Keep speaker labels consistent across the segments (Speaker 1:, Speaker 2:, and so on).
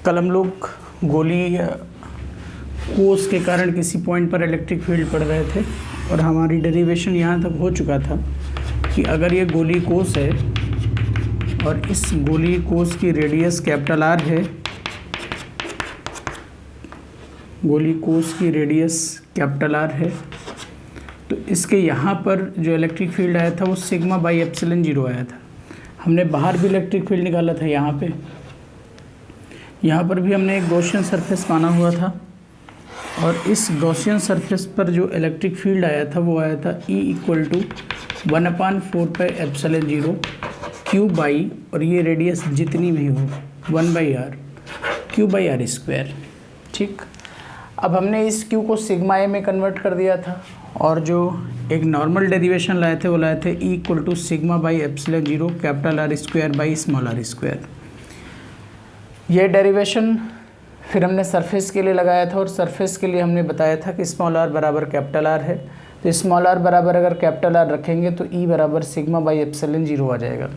Speaker 1: कल हम लोग गोली कोस के कारण किसी पॉइंट पर इलेक्ट्रिक फील्ड पढ़ रहे थे और हमारी डेरिवेशन यहाँ तक हो चुका था कि अगर ये गोली कोस है और इस गोली कोस की रेडियस कैपिटल आर है, गोली कोस की रेडियस कैपिटल आर है, तो इसके यहाँ पर जो इलेक्ट्रिक फील्ड आया था वो सिग्मा बाई एप्सिलॉन 0 आया था। हमने बाहर भी इलेक्ट्रिक फील्ड निकाला था यहाँ पर भी हमने एक गॉसियन सरफेस माना हुआ था और इस गॉसियन सरफेस पर जो इलेक्ट्रिक फील्ड आया था वो आया था E = 1/4πε0 Q बाई, और ये रेडियस जितनी भी हो 1/r Q/r²। ठीक, अब हमने इस Q को सिग्मा ए में कन्वर्ट कर दिया था और जो एक नॉर्मल डेरिवेशन लाए थे वो लाए थे E = σ/ε0 R²/r²। ये डेरिवेशन फिर हमने सरफेस के लिए लगाया था और सरफेस के लिए हमने बताया था कि r बराबर कैपिटल R है, तो r बराबर अगर कैपिटल R रखेंगे तो E बराबर σ/ε0 आ जाएगा।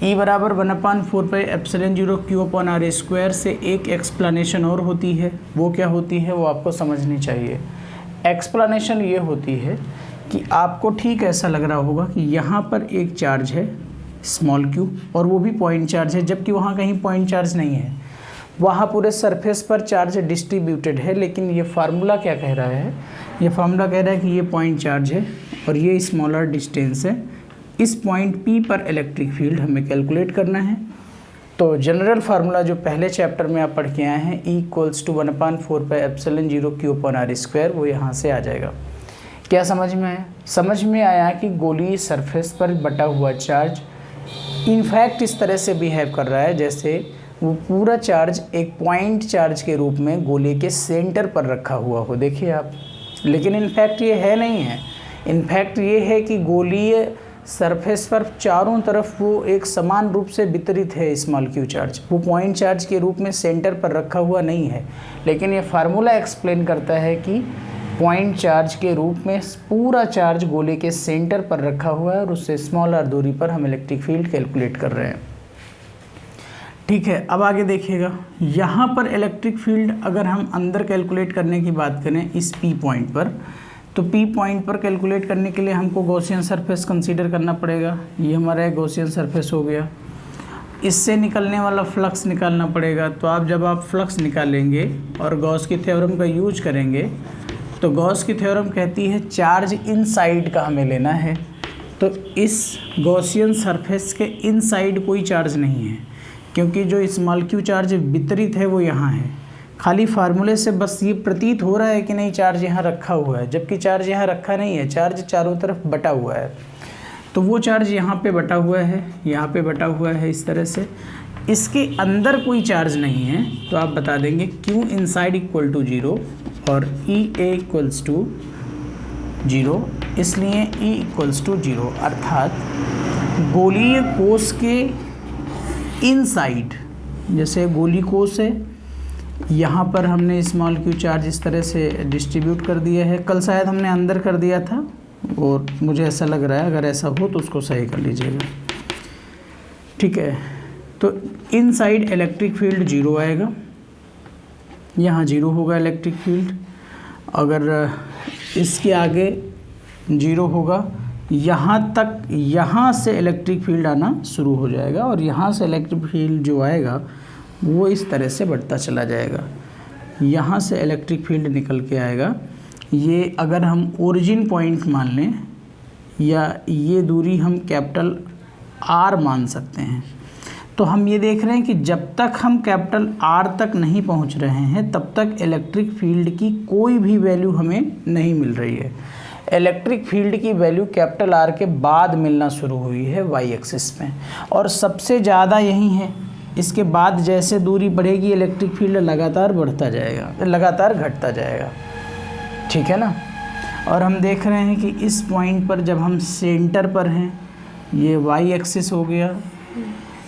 Speaker 1: E बराबर 1/4πε0 Q/r² से एक एक्सप्लेनेशन और होती है, वो क्या होती है वो आपको समझनी चाहिए। एक्सप्लेनेशन ये होती है कि आपको ठीक ऐसा लग रहा होगा कि यहाँ पर एक चार्ज है स्मॉल q और वो भी पॉइंट चार्ज है, जबकि वहाँ कहीं पॉइंट चार्ज नहीं है, वहाँ पूरे सरफेस पर चार्ज डिस्ट्रीब्यूटेड है। लेकिन ये फार्मूला क्या कह रहा है, ये फार्मूला कह रहा है कि ये पॉइंट चार्ज है और ये स्मॉलर डिस्टेंस है। इस पॉइंट P पर इलेक्ट्रिक फील्ड हमें कैलकुलेट करना है। तो जनरल फार्मूला जो पहले चैप्टर में आप पढ़ के आए हैं E = 1/4πε0 Q/r², वो यहाँ से आ जाएगा। क्या समझ में आया? समझ में आया कि गोली सरफेस पर बटा हुआ चार्ज इनफैक्ट इस तरह से बिहेव कर रहा है जैसे वो पूरा चार्ज एक पॉइंट चार्ज के रूप में गोले के सेंटर पर रखा हुआ हो। देखिए आप, लेकिन इनफैक्ट ये है नहीं है। इनफैक्ट ये है कि गोलीय सरफेस पर चारों तरफ वो एक समान रूप से वितरित है स्मॉल q चार्ज, वो पॉइंट चार्ज के रूप में सेंटर पर रखा हुआ नहीं है। लेकिन ये फार्मूला एक्सप्लेन करता है कि पॉइंट चार्ज के रूप में पूरा चार्ज गोले के सेंटर पर रखा हुआ है और उससे स्मॉल r दूरी पर हम इलेक्ट्रिक फील्ड कैलकुलेट कर रहे हैं। ठीक है, अब आगे देखिएगा, यहाँ पर इलेक्ट्रिक फील्ड अगर हम अंदर कैलकुलेट करने की बात करें इस P पॉइंट पर, तो P पॉइंट पर कैलकुलेट करने के लिए हमको गॉसियन सरफेस कंसीडर करना पड़ेगा। ये हमारा गॉसियन सरफेस हो गया, इससे निकलने वाला फ्लक्स निकालना पड़ेगा। तो जब आप फ्लक्स निकालेंगे और गॉस की थ्योरम का यूज करेंगे तो गॉस की थ्योरम कहती है चार्ज इनसाइड का हमें लेना है। तो इस गॉसियन सरफेस के इनसाइड कोई चार्ज नहीं है, क्योंकि जो स्मॉल q चार्ज वितरित है वो यहाँ है। खाली फार्मूले से बस ये प्रतीत हो रहा है कि नहीं चार्ज यहाँ रखा हुआ है, जबकि चार्ज यहाँ रखा नहीं है, चार्ज चारों तरफ बटा हुआ है। तो वो चार्ज यहाँ पे बटा हुआ है, यहाँ पे बटा हुआ है इस तरह से। इसके अंदर कोई चार्ज नहीं है, तो आप बता देंगे Q inside = 0 और EA = 0, इसलिए E = 0, अर्थात गोलीय कोश के इनसाइड, जैसे गोली कोश है, यहाँ पर हमने स्मॉल q चार्ज इस तरह से डिस्ट्रीब्यूट कर दिया है। कल शायद हमने अंदर कर दिया था और मुझे ऐसा लग रहा है, अगर ऐसा हो तो उसको सही कर लीजिएगा। ठीक है, तो इनसाइड इलेक्ट्रिक फील्ड 0 आएगा, यहाँ 0 होगा इलेक्ट्रिक फील्ड। अगर इसके आगे 0 होगा, यहाँ तक, यहाँ से इलेक्ट्रिक फील्ड आना शुरू हो जाएगा और यहाँ से इलेक्ट्रिक फील्ड जो आएगा वो इस तरह से बढ़ता चला जाएगा। यहाँ से इलेक्ट्रिक फील्ड निकल के आएगा। ये अगर हम ओरिजिन पॉइंट मान लें या ये दूरी हम कैपिटल R मान सकते हैं, तो हम ये देख रहे हैं कि जब तक हम कैपिटल R तक नहीं पहुँच रहे हैं तब तक इलेक्ट्रिक फील्ड की कोई भी वैल्यू हमें नहीं मिल रही है। इलेक्ट्रिक फील्ड की वैल्यू कैपिटल R के बाद मिलना शुरू हुई है y एक्सिस में, और सबसे ज़्यादा यही है। इसके बाद जैसे दूरी बढ़ेगी इलेक्ट्रिक फील्ड लगातार बढ़ता जाएगा, लगातार घटता जाएगा। ठीक है ना। और हम देख रहे हैं कि इस पॉइंट पर जब हम सेंटर पर हैं, ये y एक्सिस हो गया,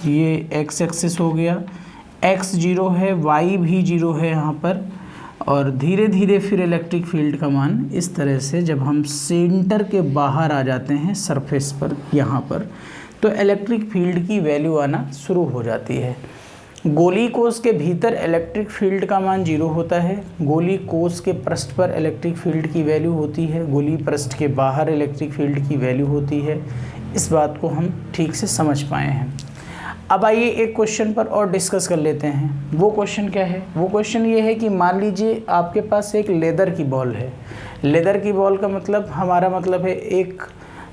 Speaker 1: ये x एक्सिस हो गया, x 0 है, y भी 0 है यहाँ पर, और धीरे धीरे फिर इलेक्ट्रिक फील्ड का मान इस तरह से जब हम सेंटर के बाहर आ जाते हैं सरफेस पर यहाँ पर, तो इलेक्ट्रिक फील्ड की वैल्यू आना शुरू हो जाती है। गोली कोष के भीतर इलेक्ट्रिक फील्ड का मान 0 होता है, गोली कोष के पृष्ठ पर इलेक्ट्रिक फील्ड की वैल्यू होती है, गोली पृष्ठ के बाहर इलेक्ट्रिक फील्ड की वैल्यू होती है। इस बात को हम ठीक से समझ पाए हैं। अब आइए एक क्वेश्चन पर और डिस्कस कर लेते हैं। वो क्वेश्चन क्या है? वो क्वेश्चन ये है कि मान लीजिए आपके पास एक लेदर की बॉल है। लेदर की बॉल का मतलब, हमारा मतलब है एक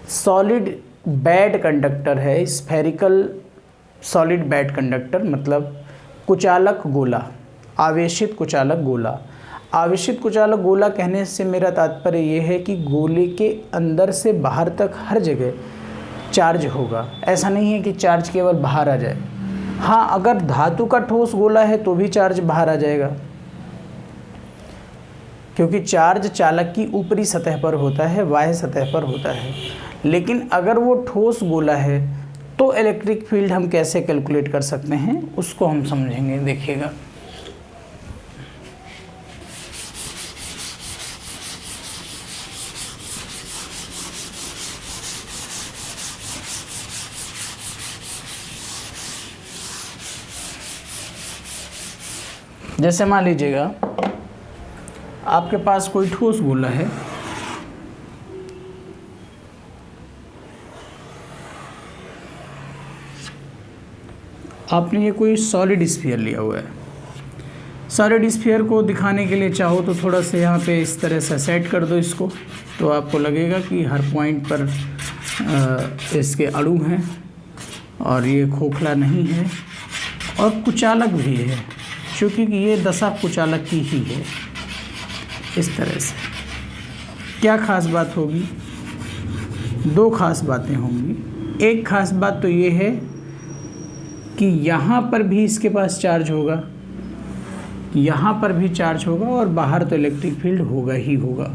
Speaker 1: सॉलिड बैड कंडक्टर है, स्फेरिकल सॉलिड बैड कंडक्टर, मतलब कुचालक गोला, आवेशित कुचालक गोला। आवेशित कुचालक गोला कहने से मेरा तात्पर्य ये है कि गोले के अंदर से बाहर तक हर जगह चार्ज होगा। ऐसा नहीं है कि चार्ज केवल बाहर आ जाए। हाँ, अगर धातु का ठोस गोला है तो भी चार्ज बाहर आ जाएगा, क्योंकि चार्ज चालक की ऊपरी सतह पर होता है, बाह्य सतह पर होता है। लेकिन अगर वो ठोस गोला है तो इलेक्ट्रिक फील्ड हम कैसे कैलकुलेट कर सकते हैं, उसको हम समझेंगे। देखिएगा, जैसे मान लीजिएगा आपके पास कोई ठोस गोला है, आपने ये कोई सॉलिड स्फीयर लिया हुआ है। सॉलिड स्फीयर को दिखाने के लिए चाहो तो थोड़ा सा यहाँ पे इस तरह से सेट कर दो इसको, तो आपको लगेगा कि हर पॉइंट पर इसके अणु हैं और ये खोखला नहीं है और कुचालक भी है, क्योंकि ये दशा कुचालक की ही है। इस तरह से क्या खास बात होगी? दो खास बातें होंगी। एक खास बात तो ये है कि यहाँ पर भी इसके पास चार्ज होगा, यहाँ पर भी चार्ज होगा और बाहर तो इलेक्ट्रिक फील्ड होगा ही होगा।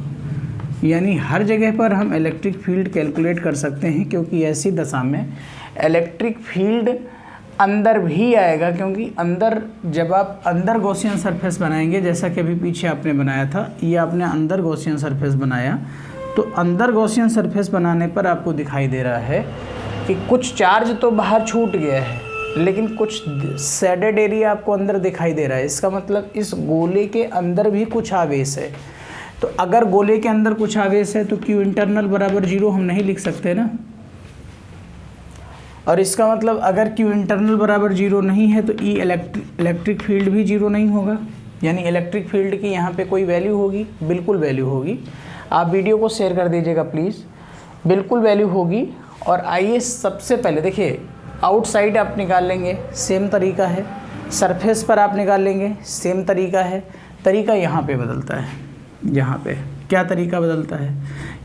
Speaker 1: यानी हर जगह पर हम इलेक्ट्रिक फील्ड कैलकुलेट कर सकते हैं, क्योंकि ऐसी दशा में इलेक्ट्रिक फील्ड अंदर भी आएगा। क्योंकि अंदर, जब आप अंदर गॉसियन सरफेस बनाएंगे, जैसा कि अभी पीछे आपने बनाया था, ये आपने अंदर गॉसियन सरफेस बनाया, तो अंदर गॉसियन सरफेस बनाने पर आपको दिखाई दे रहा है कि कुछ चार्ज तो बाहर छूट गया है, लेकिन कुछ शेडेड एरिया आपको अंदर दिखाई दे रहा है। इसका मतलब इस गोले के अंदर भी कुछ आवेश है। तो अगर गोले के अंदर कुछ आवेश है तो Q इंटरनल बराबर 0 हम नहीं लिख सकते ना। और इसका मतलब अगर Q इंटरनल बराबर 0 नहीं है तो E इलेक्ट्रिक फील्ड भी 0 नहीं होगा। यानी इलेक्ट्रिक फील्ड की यहाँ पे कोई वैल्यू होगी, बिल्कुल वैल्यू होगी। आप वीडियो को शेयर कर दीजिएगा प्लीज़, बिल्कुल वैल्यू होगी। और आइए सबसे पहले देखिए, आउटसाइड आप निकाल लेंगे, सेम तरीका है। सरफेस पर आप निकाल लेंगे, सेम तरीका है। तरीका यहाँ पे बदलता है। यहाँ पे क्या तरीका बदलता है?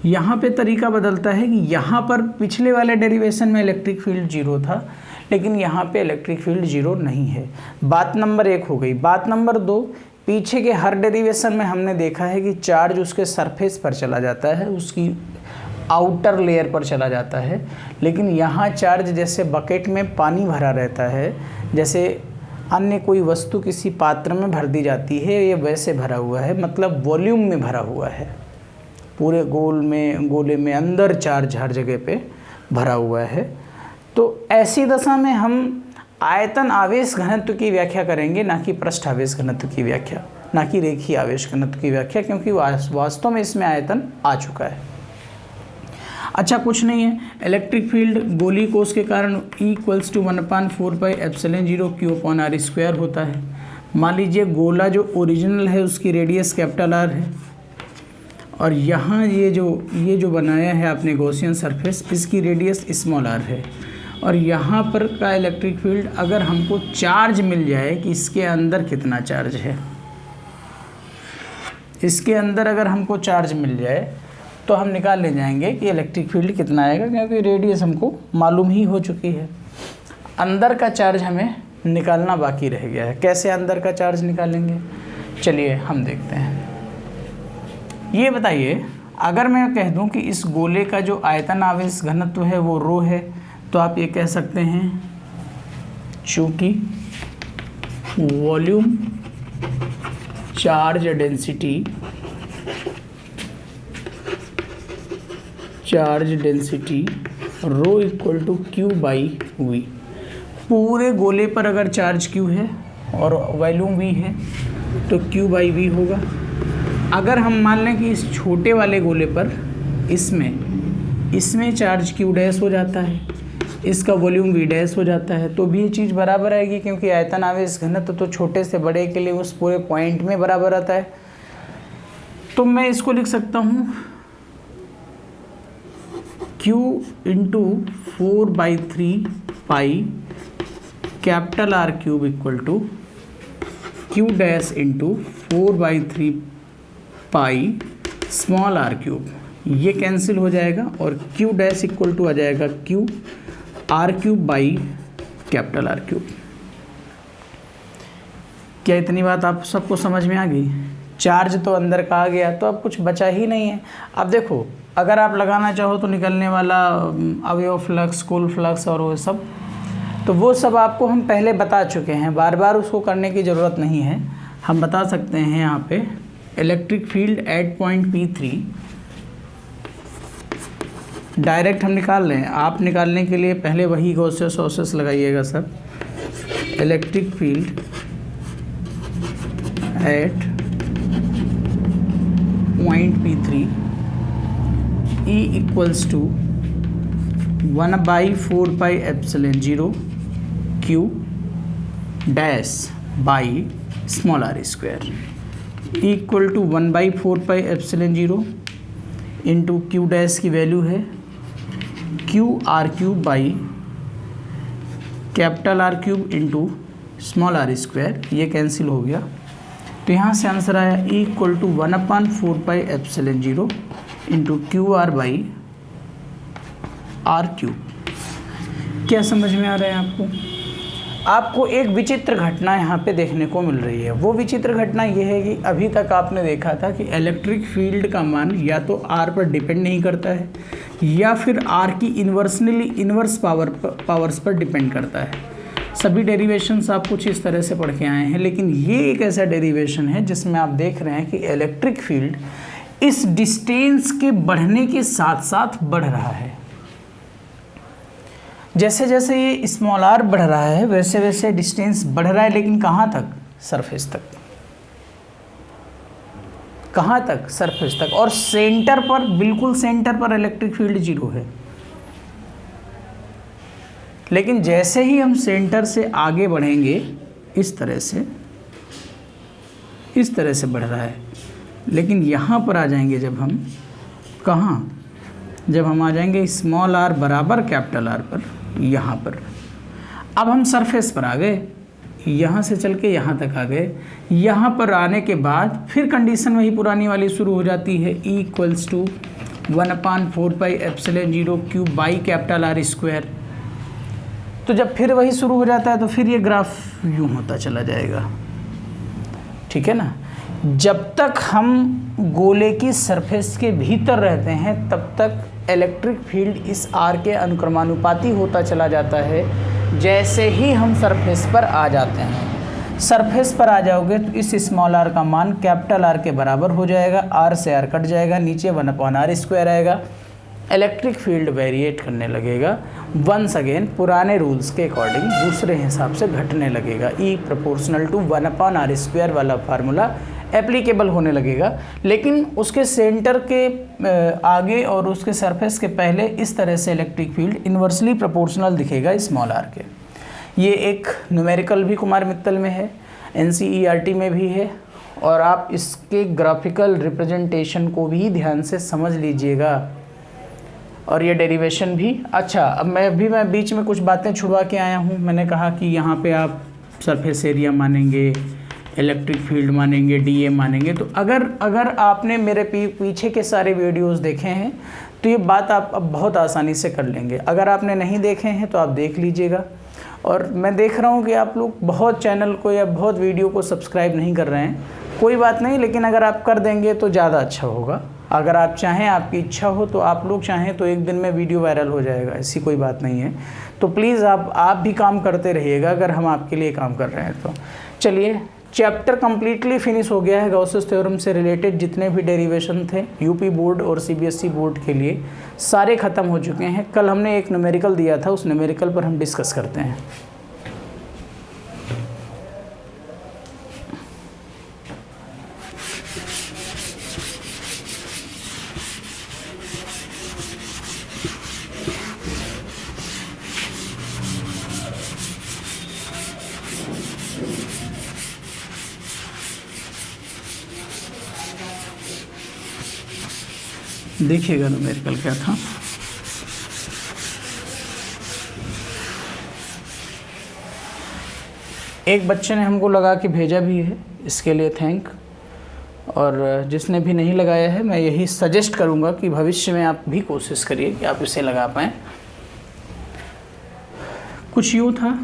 Speaker 1: यहाँ पे तरीका बदलता है कि यहाँ पर पिछले वाले डेरिवेशन में इलेक्ट्रिक फील्ड 0 था, लेकिन यहाँ पे इलेक्ट्रिक फील्ड 0 नहीं है। बात नंबर 1 हो गई। बात नंबर 2, पीछे के हर डेरिवेशन में हमने देखा है कि चार्ज उसके सरफेस पर चला जाता है, उसकी आउटर लेयर पर चला जाता है। लेकिन यहाँ चार्ज जैसे बकेट में पानी भरा रहता है, जैसे अन्य कोई वस्तु किसी पात्र में भर दी जाती है, ये वैसे भरा हुआ है, मतलब वॉल्यूम में भरा हुआ है। पूरे गोले में अंदर चार्ज हर जगह पे भरा हुआ है। तो ऐसी दशा में हम आयतन आवेश घनत्व की व्याख्या करेंगे, ना कि पृष्ठ आवेश घनत्व की व्याख्या, ना कि रेखीय आवेश घनत्व की व्याख्या, क्योंकि वास्तव में इसमें आयतन आ चुका है। अच्छा, कुछ नहीं है। इलेक्ट्रिक फील्ड गोली कोष के कारण E = 1/4πε0 Q/r² होता है। मान लीजिए गोला जो ओरिजिनल है उसकी रेडियस R है, और यहाँ ये जो बनाया है आपने गॉसियन सरफेस, इसकी रेडियस r है। और यहाँ पर का इलेक्ट्रिक फील्ड, अगर हमको चार्ज मिल जाए कि इसके अंदर कितना चार्ज है, इसके अंदर अगर हमको चार्ज मिल जाए तो हम निकाल ले जाएंगे कि इलेक्ट्रिक फील्ड कितना आएगा, क्योंकि रेडियस हमको मालूम ही हो चुकी है। अंदर का चार्ज हमें निकालना बाकी रह गया है। कैसे अंदर का चार्ज निकालेंगे, चलिए हम देखते हैं। ये बताइए, अगर मैं कह दूं कि इस गोले का जो आयतन आवेश घनत्व है वो ρ है, तो आप ये कह सकते हैं चूँकि वॉल्यूम चार्ज डेंसिटी ρ = Q/V। पूरे गोले पर अगर चार्ज Q है और वॉल्यूम V है तो Q बाई V होगा। अगर हम मान लें कि इस छोटे वाले गोले पर इसमें चार्ज Q डैश हो जाता है, इसका वॉल्यूम V डैश हो जाता है, तो भी ये चीज़ बराबर आएगी, क्योंकि आयतन आवेश घनत्व तो छोटे से बड़े के लिए उस पूरे पॉइंट में बराबर आता है। तो मैं इसको लिख सकता हूँ Q into 4/3 pi capital R cube equal to Q dash into 4/3 pi small r cube. ये कैंसिल हो जाएगा और Q डैश इक्वल टू आ जाएगा Q R cube by capital R cube. क्या इतनी बात आप सबको समझ में आ गई? चार्ज तो अंदर का आ गया, तो अब कुछ बचा ही नहीं है। अब देखो, अगर आप लगाना चाहो तो निकलने वाला अवयव फ्लक्स, कुल फ्लक्स और वो सब, तो वो सब आपको हम पहले बता चुके हैं, बार बार उसको करने की ज़रूरत नहीं है। हम बता सकते हैं यहाँ पे electric field at point P3 direct हम निकाल लें। आप निकालने के लिए पहले वही गॉसियस ऑसियस लगाइएगा sir. Electric field at point P3 E equals to 1/4 pi epsilon 0 Q dash by small r square equal to 1/4 pi epsilon 0 into Q dash की वैल्यू है Q R cube by capital R cube into small r square. ये cancel हो गया, तो यहाँ से answer आया E equal to 1/4 pi epsilon 0 into QR by R cube. क्या समझ में आ रहा है आपको? आपको एक विचित्र घटना यहाँ पे देखने को मिल रही है। वो विचित्र घटना ये है कि अभी तक आपने देखा था कि इलेक्ट्रिक फील्ड का मान या तो R पर डिपेंड नहीं करता है या फिर R की इन्वर्स पावर्स पर डिपेंड करता है। सभी डेरिवेशंस आप कुछ इस तरह से पढ़ के आए हैं, लेकिन ये एक ऐसा डेरिवेशन है जिसमें आप देख रहे हैं कि इलेक्ट्रिक फील्ड इस डिस्टेंस के बढ़ने के साथ साथ बढ़ रहा है। जैसे जैसे ये स्मॉल r बढ़ रहा है वैसे वैसे डिस्टेंस बढ़ रहा है, लेकिन कहाँ तक? सरफेस तक। कहाँ तक? सरफेस तक। और सेंटर पर, बिल्कुल सेंटर पर इलेक्ट्रिक फील्ड 0 है। लेकिन जैसे ही हम सेंटर से आगे बढ़ेंगे, इस तरह से बढ़ रहा है, लेकिन यहाँ पर आ जाएंगे जब हम, कहाँ? जब हम आ जाएंगे स्मॉल r बराबर कैपिटल R पर, यहाँ पर। अब हम सरफेस पर आ गए, यहाँ से चल के यहाँ तक आ गए। यहाँ पर आने के बाद फिर कंडीशन वही पुरानी वाली शुरू हो जाती है, E equals to 1/4 pi epsilon 0 Q by capital R square. तो जब फिर वही शुरू हो जाता है तो फिर ये ग्राफ यूँ होता चला जाएगा, ठीक है ना। जब तक हम गोले की सरफेस के भीतर रहते हैं तब तक इलेक्ट्रिक फील्ड इस R के अनुक्रमानुपाती होता चला जाता है। जैसे ही हम सरफेस पर आ जाते हैं, सरफेस पर आ जाओगे तो इस स्मॉल r का मान कैपिटल R के बराबर हो जाएगा, R से R कट जाएगा, नीचे 1/r स्क्वायर आएगा। इलेक्ट्रिक फील्ड वेरिएट करने लगेगा, वंस अगेन पुराने रूल्स के अकॉर्डिंग दूसरे हिसाब से घटने लगेगा। E proportional to 1/r square वाला फार्मूला एप्लीकेबल होने लगेगा। लेकिन उसके सेंटर के आगे और उसके सरफेस के पहले इस तरह से इलेक्ट्रिक फील्ड इन्वर्सली प्रोपोर्शनल दिखेगा स्मॉल r के। ये एक न्यूमेरिकल भी कुमार मित्तल में है, NCERT में भी है, और आप इसके ग्राफिकल रिप्रेजेंटेशन को भी ध्यान से समझ लीजिएगा, और ये डेरिवेशन भी। अच्छा, अब मैं बीच में कुछ बातें छुड़वा के आया हूँ। मैंने कहा कि यहाँ पे आप सरफेस एरिया मानेंगे, इलेक्ट्रिक फील्ड मानेंगे, DA मानेंगे। तो अगर आपने मेरे पीछे के सारे वीडियोस देखे हैं तो ये बात आप अब बहुत आसानी से कर लेंगे। अगर आपने नहीं देखे हैं तो आप देख लीजिएगा। और मैं देख रहा हूँ कि आप लोग बहुत चैनल को या बहुत वीडियो को सब्सक्राइब नहीं कर रहे हैं, कोई बात नहीं, लेकिन अगर आप कर देंगे तो ज़्यादा अच्छा होगा। अगर आप चाहें, आपकी इच्छा हो, तो आप लोग चाहें तो एक दिन में वीडियो वायरल हो जाएगा, ऐसी कोई बात नहीं है। तो प्लीज़ आप भी काम करते रहिएगा अगर हम आपके लिए काम कर रहे हैं तो। चलिए, चैप्टर कम्प्लीटली फिनिश हो गया है। गॉसेस थ्योरम से रिलेटेड जितने भी डेरिवेशन थे यूपी बोर्ड और CBSE बोर्ड के लिए सारे ख़त्म हो चुके हैं। कल हमने एक न्यूमेरिकल दिया था, उस न्यूमेरिकल पर हम डिस्कस करते हैं। देखिएगा न्यूमेरिकल क्या था। एक बच्चे ने हमको लगा कि भेजा भी है, इसके लिए थैंक। और जिसने भी नहीं लगाया है, मैं यही सजेस्ट करूंगा कि भविष्य में आप भी कोशिश करिए कि आप इसे लगा पाएँ। कुछ यूँ था,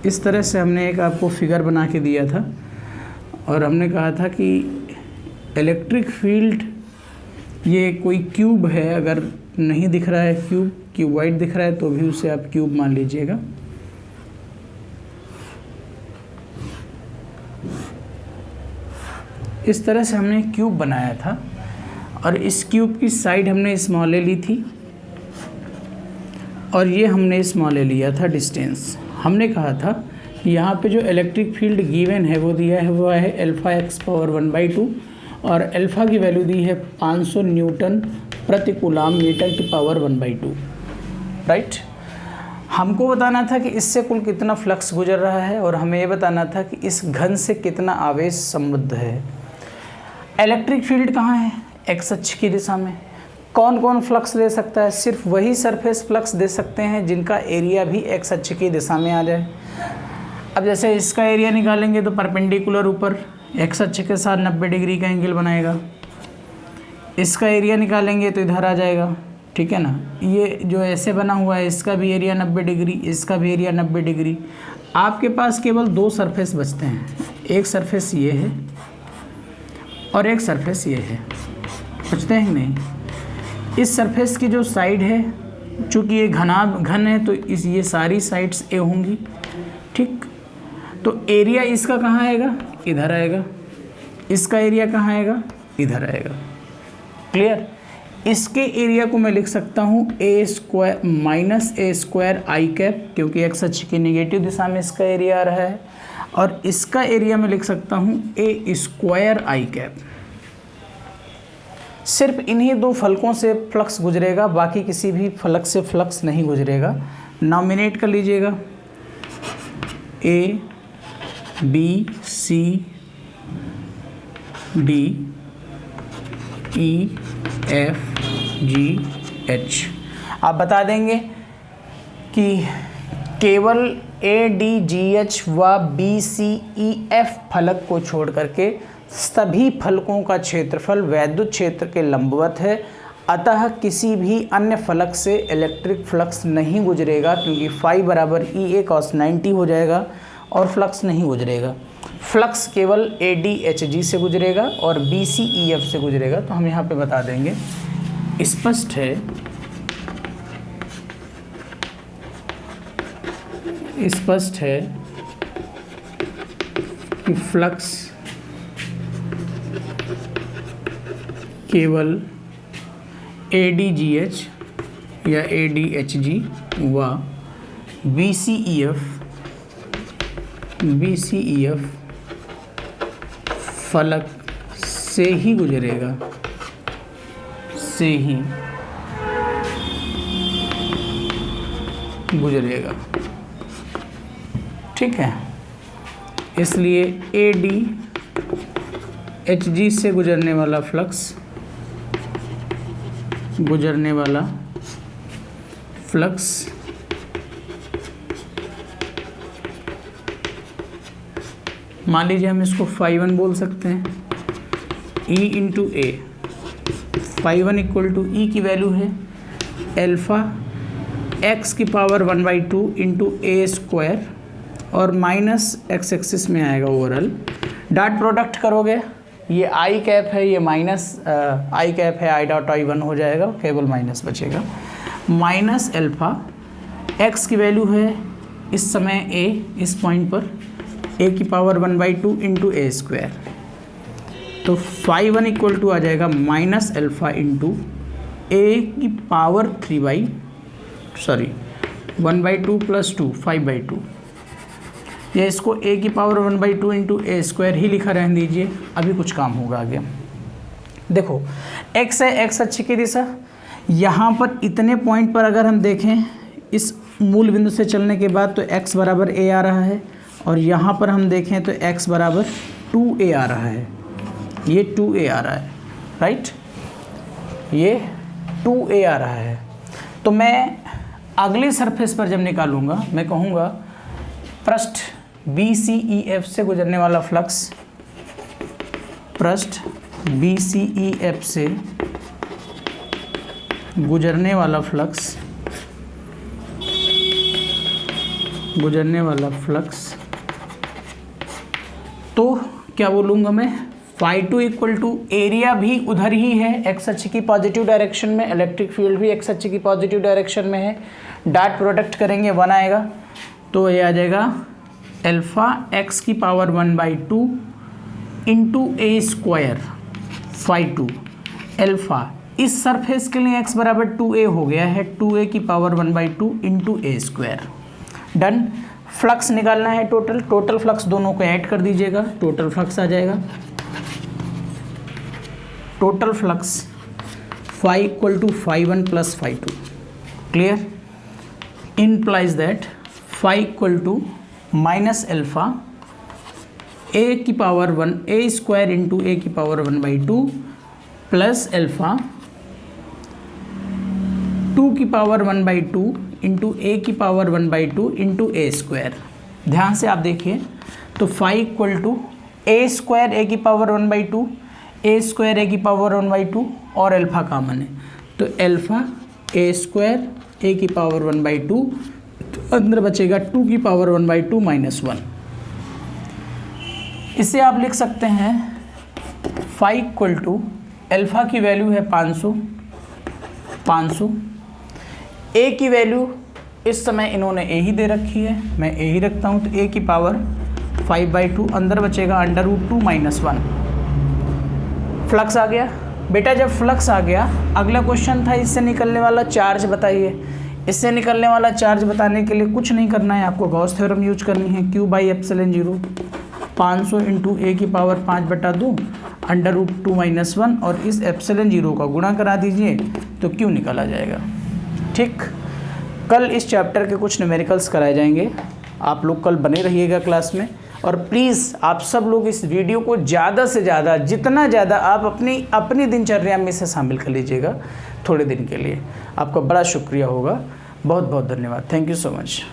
Speaker 1: इस तरह से हमने एक आपको फिगर बना के दिया था और हमने कहा था कि इलेक्ट्रिक फील्ड ये कोई क्यूब है, अगर नहीं दिख रहा है क्यूबॉइड दिख रहा है तो भी उसे आप क्यूब मान लीजिएगा। इस तरह से हमने क्यूब बनाया था और इस क्यूब की साइड हमने स्मॉल ए ली थी और ये हमने स्मॉल ए लिया था डिस्टेंस। हमने कहा था कि यहाँ पे जो इलेक्ट्रिक फील्ड गिवन है वो दिया है वो है अल्फ़ा x पावर 1/2 और अल्फ़ा की वैल्यू दी है 500 न्यूटन प्रति कूलाम मीटर की पावर 1/2, राइट। हमको बताना था कि इससे कुल कितना फ्लक्स गुजर रहा है और हमें ये बताना था कि इस घन से कितना आवेश संबद्ध है। इलेक्ट्रिक फील्ड कहाँ है? एक्स अक्ष की दिशा में। कौन कौन फ्लक्स दे सकता है? सिर्फ वही सरफेस फ्लक्स दे सकते हैं जिनका एरिया भी एक्स अक्ष की दिशा में आ जाए। अब जैसे इसका एरिया निकालेंगे तो परपेंडिकुलर ऊपर एक्स अक्ष के साथ 90 डिग्री का एंगल बनाएगा। इसका एरिया निकालेंगे तो इधर आ जाएगा, ठीक है ना। ये जो ऐसे बना हुआ है इसका भी एरिया 90 डिग्री, इसका भी एरिया 90 डिग्री। आपके पास केवल दो सरफेस बचते हैं, एक सरफेस ये है और एक सरफेस ये है। बचते हैं नहीं? इस सरफेस की जो साइड है, चूँकि ये घन है तो ये सारी साइड्स ए होंगी, ठीक। तो एरिया इसका कहाँ आएगा? इधर आएगा। इसका एरिया कहाँ आएगा? इधर आएगा। क्लियर? इसके एरिया को मैं लिख सकता हूँ ए स्क्वायर माइनस ए स्क्वायर आई कैप, क्योंकि एक्स अक्ष की नेगेटिव दिशा में इसका एरिया आ रहा है। और इसका एरिया मैं लिख सकता हूँ ए स्क्वायर आई कैप। सिर्फ इन्हीं दो फलकों से फ्लक्स गुजरेगा, बाकी किसी भी फलक से फ्लक्स नहीं गुजरेगा। नॉमिनेट कर लीजिएगा A B C D E F G H. आप बता देंगे कि केवल ए डी जी एच व बी सी ई एफ फलक को छोड़ करके सभी फलकों का क्षेत्रफल वैद्युत क्षेत्र के लंबवत है, अतः किसी भी अन्य फलक से इलेक्ट्रिक फ्लक्स नहीं गुजरेगा, क्योंकि फाई बराबर ई ए कॉस 90 हो जाएगा और फ्लक्स नहीं गुजरेगा। फ्लक्स केवल ए डी एच जी से गुजरेगा और बी सी ई एफ से गुजरेगा। तो हम यहाँ पे बता देंगे, स्पष्ट है कि फ्लक्स केवल ए डी जी एच या ए डी एच जी व बी सी ई एफ फलक से ही गुजरेगा, ठीक है। इसलिए ए डी एच जी से गुजरने वाला फ्लक्स मान लीजिए हम इसको φ1 बोल सकते हैं। E into A, φ1 equal to E की वैल्यू है अल्फ़ा x की पावर 1/2 इंटू ए स्क्वायर और माइनस एक्स एक्सिस में आएगा ओवरऑल। डॉट प्रोडक्ट करोगे, ये आई कैप है, ये माइनस आई कैप है, आई डॉट आई 1 हो जाएगा, केवल माइनस बचेगा। माइनस अल्फ़ा x की वैल्यू है इस समय a, इस पॉइंट पर a की पावर 1/2 इंटू ए स्क्वायर। तो φ1 इक्वल टू आ जाएगा माइनस अल्फ़ा इंटू ए की पावर 1/2 प्लस 2 5/2, या इसको a की पावर 1/2 इंटू ए स्क्वायर ही लिखा रहने दीजिए, अभी कुछ काम होगा आगे। देखो x है एक्स अक्ष की दिशा, यहाँ पर इतने पॉइंट पर अगर हम देखें इस मूल बिंदु से चलने के बाद तो x बराबर a आ रहा है और यहाँ पर हम देखें तो x बराबर 2a आ रहा है, ये 2a आ रहा है। राइट, ये 2a आ रहा है। तो मैं अगले सरफेस पर जब निकालूंगा मैं कहूँगा पृष्ठ BCEF से गुजरने वाला फ्लक्स, पृष्ठ BCEF से गुजरने वाला फ्लक्स, तो क्या बोलूँगा मैं, φ2 इक्वल टू एरिया भी उधर ही है एक्स अक्ष की पॉजिटिव डायरेक्शन में, इलेक्ट्रिक फील्ड भी एक्स अक्ष की पॉजिटिव डायरेक्शन में है, डॉट प्रोडक्ट करेंगे 1 आएगा, तो ये आ जाएगा अल्फा x की power 1/2 into A square φ2 alpha, इस सरफेस के लिए x बराबर 2a हो गया है, 2a की power 1/2 into A square. Done. Flux निकालना है टोटल फ्लक्स दोनों को ऐड कर दीजिएगा, टोटल फ्लक्स आ जाएगा, total flux phi equal to φ1 plus φ2, clear, implies that phi equal to minus alpha a की power 1 a square into a की पावर 1/2 प्लस अल्फा 2 की पावर 1/2 इंटू ए की पावर 1/2 इंटू ए स्क्वायर। ध्यान से आप देखिए, तो phi equal to A square A की पावर 1/2 ए स्क्वायर ए की पावर 1/2 और अल्फा कॉमन है, तो अल्फा ए स्क्वायर ए की पावर 1/2, तो अंदर बचेगा 2 की पावर 1/2 माइनस 1। इसे आप लिख सकते हैं phi इक्वल टू अल्फा की वैल्यू है 500, ए की वैल्यू इस समय इन्होंने ए ही दे रखी है, मैं ए ही रखता हूँ, तो ए की पावर 5/2, अंदर बचेगा √2 माइनस 1। फ्लक्स आ गया बेटा। जब फ्लक्स आ गया, अगला क्वेश्चन था इससे निकलने वाला चार्ज बताइए। इससे निकलने वाला चार्ज बताने के लिए कुछ नहीं करना है, आपको गॉस थ्योरम यूज करनी है। Q/ε0 500 इंटू ए की पावर 5/2 √2 माइनस 1, और इस ε0 का गुणा करा दीजिए तो Q निकल आ जाएगा। ठीक, कल इस चैप्टर के कुछ न्यूमेरिकल्स कराए जाएंगे, आप लोग कल बने रहिएगा क्लास में। और प्लीज़ आप सब लोग इस वीडियो को ज़्यादा से ज़्यादा, जितना ज़्यादा आप अपनी दिनचर्या में इसे शामिल कर लीजिएगा थोड़े दिन के लिए, आपका बड़ा शुक्रिया होगा। बहुत बहुत धन्यवाद। Thank you so much.